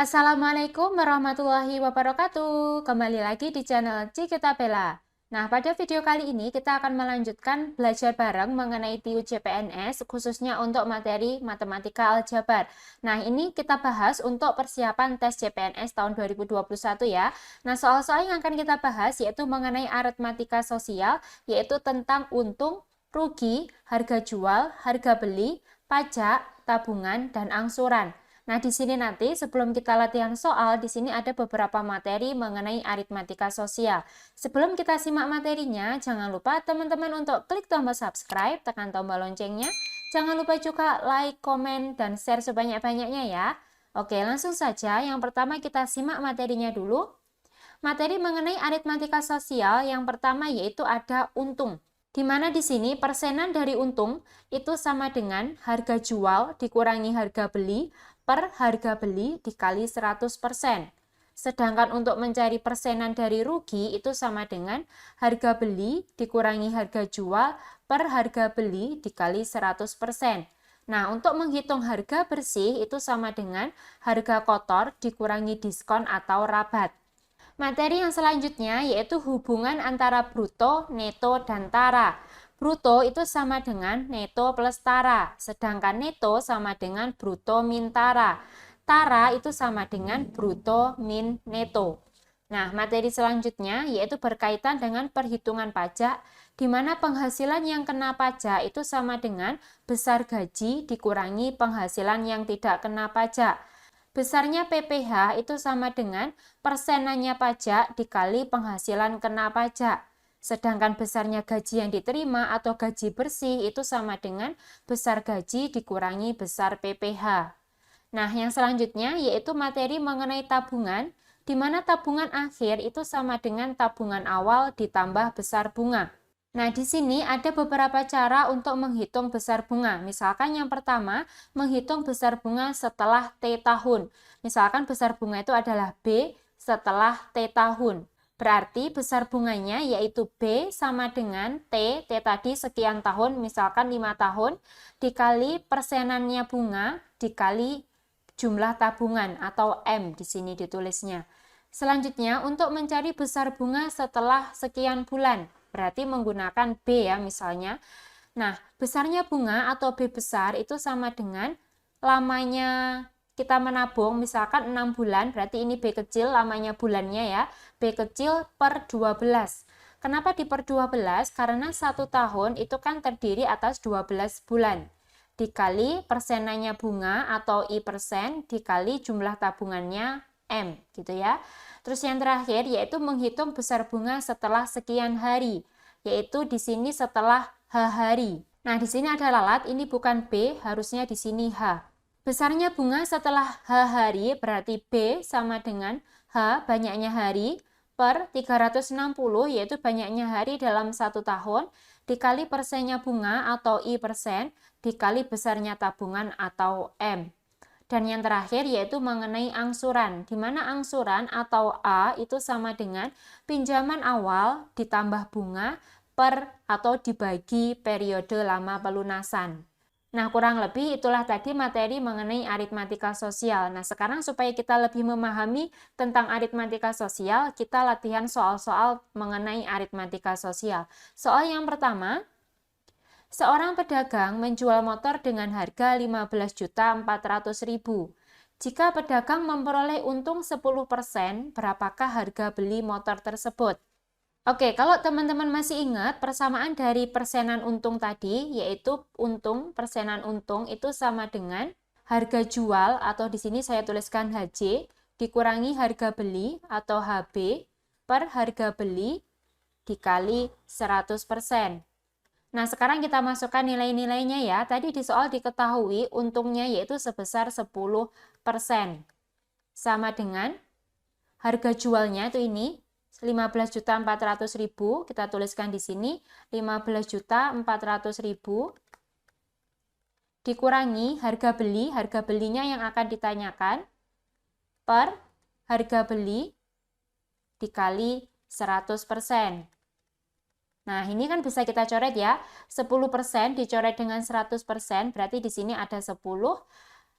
Assalamualaikum warahmatullahi wabarakatuh. Kembali lagi di channel Cikita Bella. Nah, pada video kali ini kita akan melanjutkan belajar bareng mengenai TIU CPNS, khususnya untuk materi matematika aljabar. Nah, ini kita bahas untuk persiapan tes CPNS tahun 2021 ya. Nah, soal-soal yang akan kita bahas yaitu mengenai aritmatika sosial, yaitu tentang untung, rugi, harga jual, harga beli, pajak, tabungan, dan angsuran. Nah, di sini nanti sebelum kita latihan soal, di sini ada beberapa materi mengenai aritmatika sosial. Sebelum kita simak materinya, jangan lupa teman-teman untuk klik tombol subscribe, tekan tombol loncengnya. Jangan lupa juga like, komen, dan share sebanyak-banyaknya ya. Oke, langsung saja. Yang pertama kita simak materinya dulu. Materi mengenai aritmatika sosial yang pertama yaitu ada untung. Di mana di sini persenan dari untung itu sama dengan harga jual dikurangi harga beli per harga beli dikali 100%. Sedangkan untuk mencari persenan dari rugi itu sama dengan harga beli dikurangi harga jual per harga beli dikali 100%. Nah, untuk menghitung harga bersih itu sama dengan harga kotor dikurangi diskon atau rabat. Materi yang selanjutnya yaitu hubungan antara bruto, neto, dan tara. Bruto itu sama dengan neto plus tara, sedangkan neto sama dengan bruto min tara. Tara itu sama dengan bruto min neto. Nah, materi selanjutnya yaitu berkaitan dengan perhitungan pajak, di mana penghasilan yang kena pajak itu sama dengan besar gaji dikurangi penghasilan yang tidak kena pajak. Besarnya PPh itu sama dengan persenannya pajak dikali penghasilan kena pajak. Sedangkan besarnya gaji yang diterima atau gaji bersih itu sama dengan besar gaji dikurangi besar PPh. Nah, yang selanjutnya yaitu materi mengenai tabungan, di mana tabungan akhir itu sama dengan tabungan awal ditambah besar bunga. Nah, di sini ada beberapa cara untuk menghitung besar bunga. Misalkan yang pertama, menghitung besar bunga setelah T tahun. Misalkan besar bunga itu adalah B setelah T tahun. Berarti besar bunganya yaitu B sama dengan T tadi sekian tahun, misalkan 5 tahun, dikali persenannya bunga, dikali jumlah tabungan atau M di sini ditulisnya. Selanjutnya, untuk mencari besar bunga setelah sekian bulan, berarti menggunakan B ya misalnya. Nah, besarnya bunga atau B besar itu sama dengan lamanya kita menabung, misalkan 6 bulan, berarti ini B kecil, lamanya bulannya ya, B kecil per 12. Kenapa di per 12? Karena 1 tahun itu kan terdiri atas 12 bulan. Dikali persenannya bunga atau I persen, dikali jumlah tabungannya M, gitu ya. Terus yang terakhir yaitu menghitung besar bunga setelah sekian hari, yaitu di sini setelah H hari. Nah, di sini ada lalat, ini bukan B, harusnya di sini H. Besarnya bunga setelah H hari berarti B sama dengan H banyaknya hari per 360 yaitu banyaknya hari dalam 1 tahun dikali persennya bunga atau I persen dikali besarnya tabungan atau M. Dan yang terakhir yaitu mengenai angsuran, di mana angsuran atau A itu sama dengan pinjaman awal ditambah bunga per atau dibagi periode lama pelunasan. Nah, kurang lebih itulah tadi materi mengenai aritmatika sosial. Nah, sekarang supaya kita lebih memahami tentang aritmatika sosial, kita latihan soal-soal mengenai aritmatika sosial. Soal yang pertama, seorang pedagang menjual motor dengan harga 15.400.000. Jika pedagang memperoleh untung 10%, berapakah harga beli motor tersebut? Oke, kalau teman-teman masih ingat persamaan dari persenan untung tadi, yaitu untung, persenan untung itu sama dengan harga jual atau di sini saya tuliskan HJ dikurangi harga beli atau HB per harga beli dikali 100%. Nah, sekarang kita masukkan nilai-nilainya ya. Tadi di soal diketahui untungnya yaitu sebesar 10%. Sama dengan harga jualnya itu ini 15.400.000, kita tuliskan di sini 15.400.000 dikurangi harga belinya yang akan ditanyakan per harga beli dikali 100%. Nah, ini kan bisa kita coret ya. 10% dicoret dengan 100%, berarti di sini ada 10.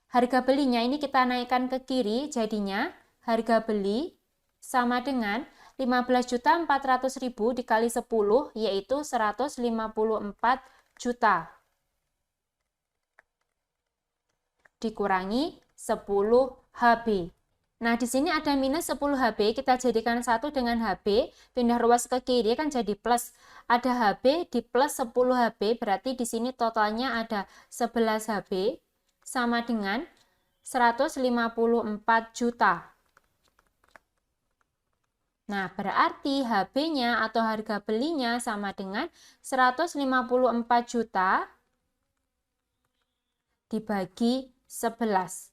Harga belinya ini kita naikkan ke kiri, jadinya harga beli sama dengan 15.400.000 dikali 10, yaitu 154 juta. Dikurangi 10 HB. Nah, di sini ada minus 10 HB, kita jadikan 1 dengan HB, pindah ruas ke kiri kan jadi plus. Ada HB di plus 10 HB, berarti di sini totalnya ada 11 HB, sama dengan 154 juta. Nah, berarti HB-nya atau harga belinya sama dengan 154 juta dibagi 11.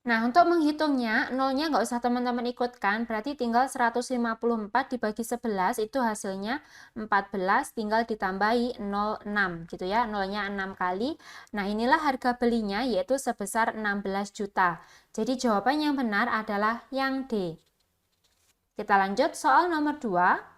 Nah, untuk menghitungnya, nolnya nggak usah teman-teman ikutkan, berarti tinggal 154 dibagi 11, itu hasilnya 14, tinggal ditambahi 0,6 gitu ya, nolnya 6 kali. Nah, inilah harga belinya, yaitu sebesar 16 juta. Jadi jawaban yang benar adalah yang D. Kita lanjut soal nomor 2.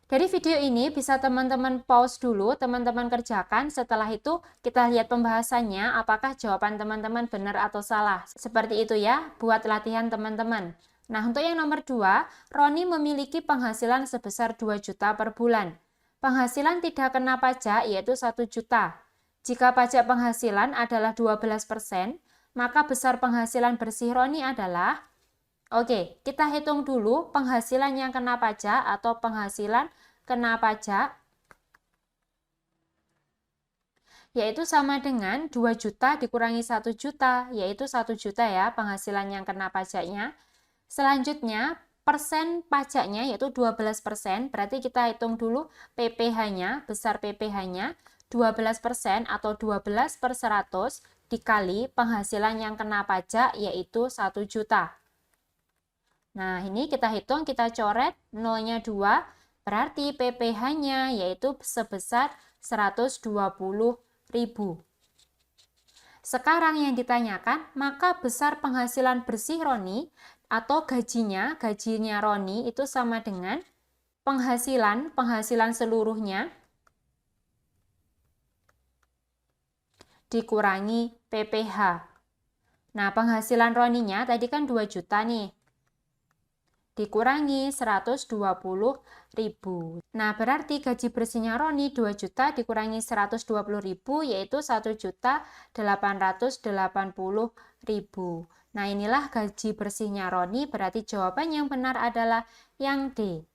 Dari video ini bisa teman-teman pause dulu, teman-teman kerjakan. Setelah itu kita lihat pembahasannya, apakah jawaban teman-teman benar atau salah. Seperti itu ya, buat latihan teman-teman. Nah, untuk yang nomor 2, Roni memiliki penghasilan sebesar 2 juta per bulan. Penghasilan tidak kena pajak yaitu 1 juta. Jika pajak penghasilan adalah 12%, maka besar penghasilan bersih Roni adalah... Oke, kita hitung dulu penghasilan yang kena pajak atau penghasilan kena pajak, yaitu sama dengan 2 juta dikurangi 1 juta, yaitu 1 juta ya penghasilan yang kena pajaknya. Selanjutnya, persen pajaknya yaitu 12%, berarti kita hitung dulu PPh-nya, besar PPh-nya, 12% atau 12 per 100 dikali penghasilan yang kena pajak yaitu 1 juta. Nah, ini kita hitung, kita coret, nolnya 2, berarti PPh-nya yaitu sebesar 120.000. Sekarang yang ditanyakan, maka besar penghasilan bersih Roni atau gajinya Roni itu sama dengan penghasilan seluruhnya dikurangi PPh. Nah, penghasilan Roninya tadi kan 2 juta nih. Dikurangi 120.000. Nah, berarti gaji bersihnya Roni 2 juta dikurangi 120.000 yaitu 1.880.000. Nah, inilah gaji bersihnya Roni, berarti jawaban yang benar adalah yang D.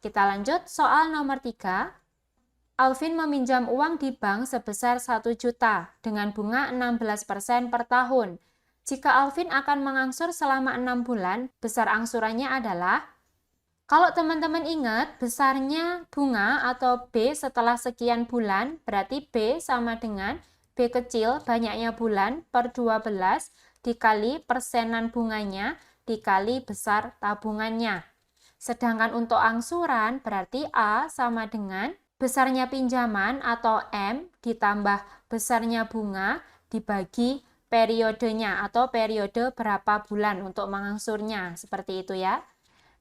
Kita lanjut soal nomor 3. Alvin meminjam uang di bank sebesar 1 juta dengan bunga 16% per tahun. Jika Alvin akan mengangsur selama 6 bulan, besar angsurannya adalah, kalau teman-teman ingat, besarnya bunga atau B setelah sekian bulan, berarti B sama dengan B kecil, banyaknya bulan, per 12, dikali persenan bunganya, dikali besar tabungannya. Sedangkan untuk angsuran, berarti A sama dengan besarnya pinjaman atau M ditambah besarnya bunga dibagi periodenya atau periode berapa bulan untuk mengangsurnya, seperti itu ya.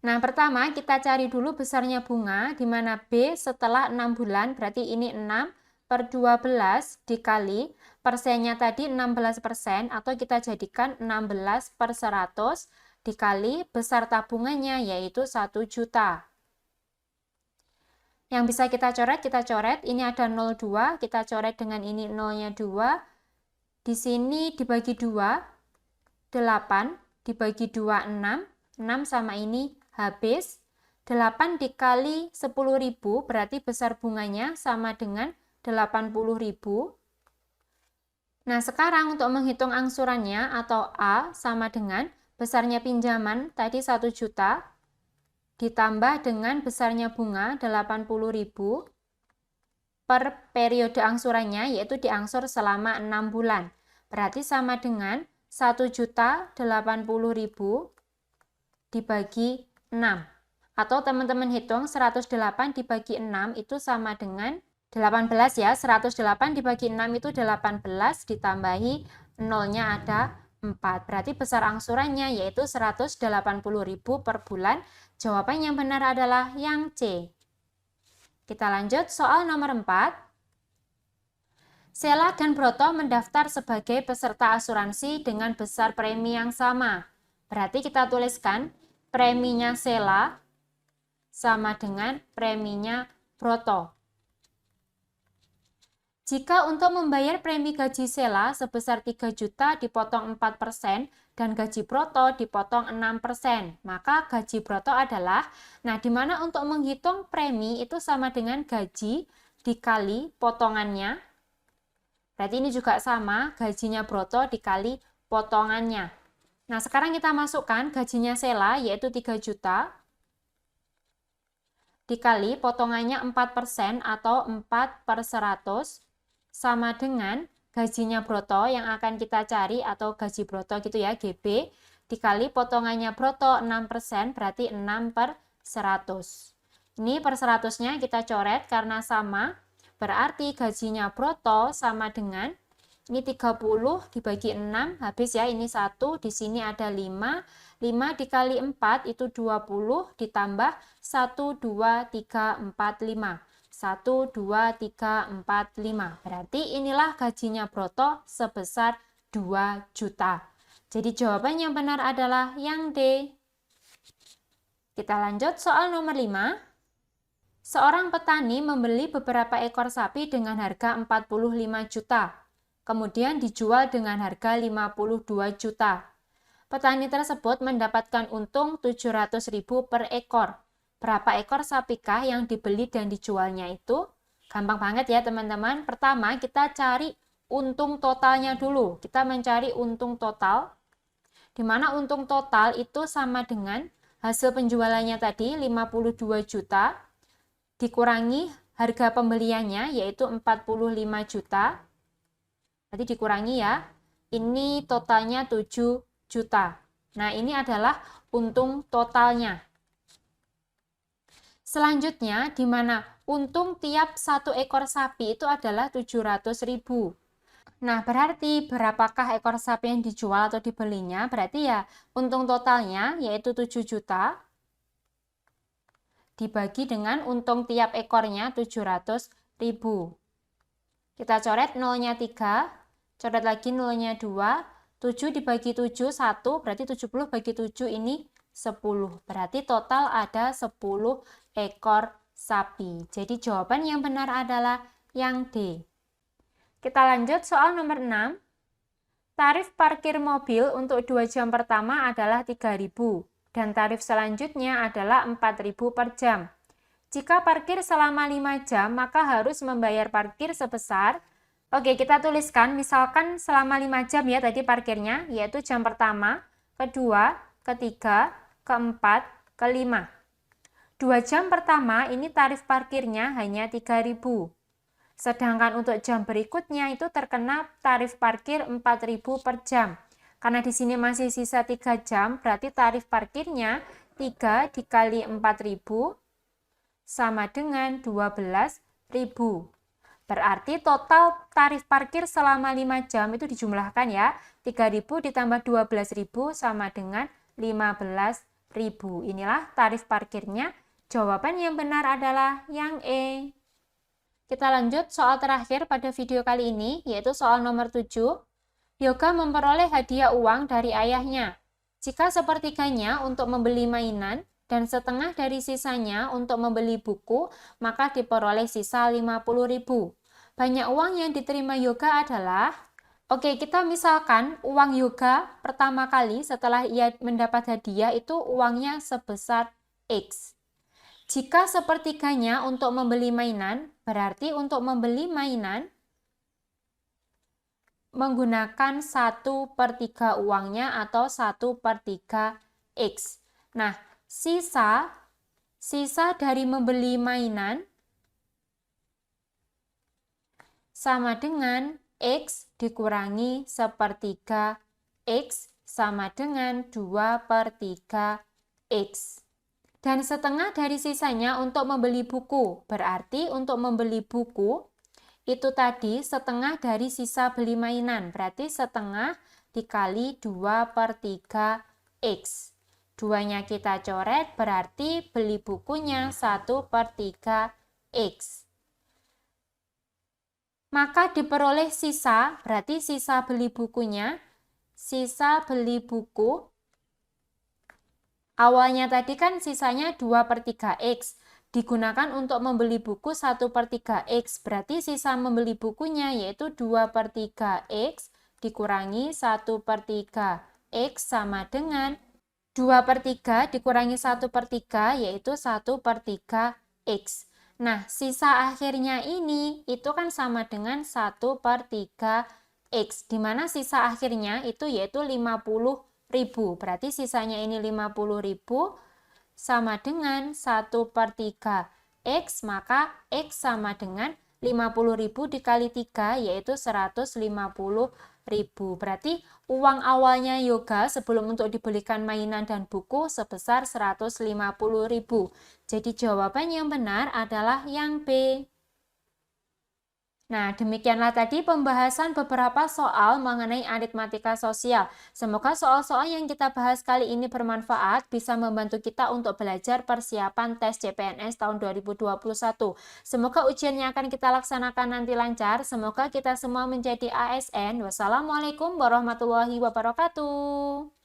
Nah, pertama kita cari dulu besarnya bunga, di mana B setelah 6 bulan, berarti ini 6 per 12 dikali, persennya tadi 16%, atau kita jadikan 16 per 100 dikali besar tabungannya, yaitu 1 juta. Yang bisa kita coret, ini ada 0,2, kita coret dengan ini nolnya 2, di sini dibagi 2, 8, dibagi 2, 6, 6 sama ini habis, 8 dikali 10.000 berarti besar bunganya sama dengan 80.000. Nah, sekarang untuk menghitung angsurannya atau A sama dengan besarnya pinjaman tadi 1 juta, ditambah dengan besarnya bunga 80.000, per periode angsurannya, yaitu diangsur selama 6 bulan. Berarti sama dengan 1.080.000 dibagi 6. Atau teman-teman hitung 108 dibagi 6 itu sama dengan 18 ya. 108 dibagi 6 itu 18 ditambahi nolnya ada 4. Berarti besar angsurannya yaitu 180.000 per bulan. Jawaban yang benar adalah yang C. Kita lanjut soal nomor 4. Sela dan Broto mendaftar sebagai peserta asuransi dengan besar premi yang sama. Berarti kita tuliskan preminya Sela sama dengan preminya Broto. Jika untuk membayar premi gaji Sela sebesar 3 juta dipotong 4% dan gaji Broto dipotong 6%, maka gaji Broto adalah, nah di mana untuk menghitung premi itu sama dengan gaji dikali potongannya. Berarti ini juga sama, gajinya Broto dikali potongannya. Nah, sekarang kita masukkan gajinya Sela, yaitu 3 juta, dikali potongannya 4% atau 4/100, sama dengan gajinya Broto yang akan kita cari, atau gaji Broto gitu ya, GB, dikali potongannya Broto 6%, berarti 6/100. Ini per 100-nya kita coret karena sama. Berarti gajinya Broto sama dengan, ini 30 dibagi 6, habis ya, ini 1, di sini ada 5, 5 dikali 4 itu 20, ditambah 1, 2, 3, 4, 5. 1, 2, 3, 4, 5. Berarti inilah gajinya Broto sebesar 2 juta. Jadi jawaban yang benar adalah yang D. Kita lanjut soal nomor 5. Seorang petani membeli beberapa ekor sapi dengan harga 45 juta, kemudian dijual dengan harga 52 juta. Petani tersebut mendapatkan untung 700.000 per ekor. Berapa ekor sapikah yang dibeli dan dijualnya itu? Gampang banget ya teman-teman. Pertama kita cari untung totalnya dulu. Kita mencari untung total, di mana untung total itu sama dengan hasil penjualannya tadi 52 juta, dikurangi harga pembeliannya yaitu 45 juta. Nanti dikurangi ya. Ini totalnya 7 juta. Nah, ini adalah untung totalnya. Selanjutnya, di mana untung tiap satu ekor sapi itu adalah 700.000. Nah, berarti berapakah ekor sapi yang dijual atau dibelinya? Berarti ya untung totalnya yaitu 7 juta. Dibagi dengan untung tiap ekornya 700.000. Kita coret nolnya 3, coret lagi nolnya 2, 7 dibagi 7, 1, berarti 70 bagi 7 ini 10. Berarti total ada 10 ekor sapi. Jadi jawaban yang benar adalah yang D. Kita lanjut soal nomor 6. Tarif parkir mobil untuk 2 jam pertama adalah 3.000. Dan tarif selanjutnya adalah 4.000 per jam. Jika parkir selama 5 jam, maka harus membayar parkir sebesar, oke kita tuliskan, misalkan selama 5 jam ya tadi parkirnya, yaitu jam pertama, kedua, ketiga, keempat, kelima. 2 jam pertama ini tarif parkirnya hanya 3.000. Sedangkan untuk jam berikutnya itu terkena tarif parkir 4.000 per jam. Karena di sini masih sisa 3 jam, berarti tarif parkirnya 3 dikali 4.000 sama dengan 12.000. Berarti total tarif parkir selama 5 jam itu dijumlahkan ya. 3.000 ditambah 12.000 sama dengan 15.000. Inilah tarif parkirnya. Jawaban yang benar adalah yang E. Kita lanjut soal terakhir pada video kali ini, yaitu soal nomor 7. Yoga memperoleh hadiah uang dari ayahnya. Jika sepertiganya untuk membeli mainan dan setengah dari sisanya untuk membeli buku, maka diperoleh sisa 50.000. Banyak uang yang diterima Yoga adalah, oke kita misalkan uang Yoga pertama kali setelah ia mendapat hadiah itu uangnya sebesar X. Jika sepertiganya untuk membeli mainan, berarti untuk membeli mainan menggunakan 1/3 uangnya atau 1/3 X. Nah, sisa dari membeli mainan sama dengan X dikurangi 1/3 X sama dengan 2/3 X. Dan setengah dari sisanya untuk membeli buku. Berarti untuk membeli buku itu tadi setengah dari sisa beli mainan, berarti setengah dikali 2/3 X. Duanya kita coret, berarti beli bukunya 1/3 X. maka diperoleh sisa, berarti sisa beli bukunya, sisa beli buku, awalnya tadi kan sisanya 2/3 X, digunakan untuk membeli buku 1/3 X, berarti sisa membeli bukunya yaitu 2/3 X dikurangi 1/3 X sama dengan 2/3 dikurangi 1/3 yaitu 1/3 X. Nah, sisa akhirnya ini itu kan sama dengan 1/3 X, di mana sisa akhirnya itu yaitu 50.000. Berarti sisanya ini 50.000 sama dengan 1/3 X, maka X sama dengan 50.000 dikali 3 yaitu 150.000. Berarti uang awalnya Yoga sebelum untuk dibelikan mainan dan buku sebesar 150.000. Jadi jawaban yang benar adalah yang B. Nah, demikianlah tadi pembahasan beberapa soal mengenai aritmatika sosial. Semoga soal-soal yang kita bahas kali ini bermanfaat, bisa membantu kita untuk belajar persiapan tes CPNS tahun 2021. Semoga ujian yang akan kita laksanakan nanti lancar. Semoga kita semua menjadi ASN. Wassalamualaikum warahmatullahi wabarakatuh.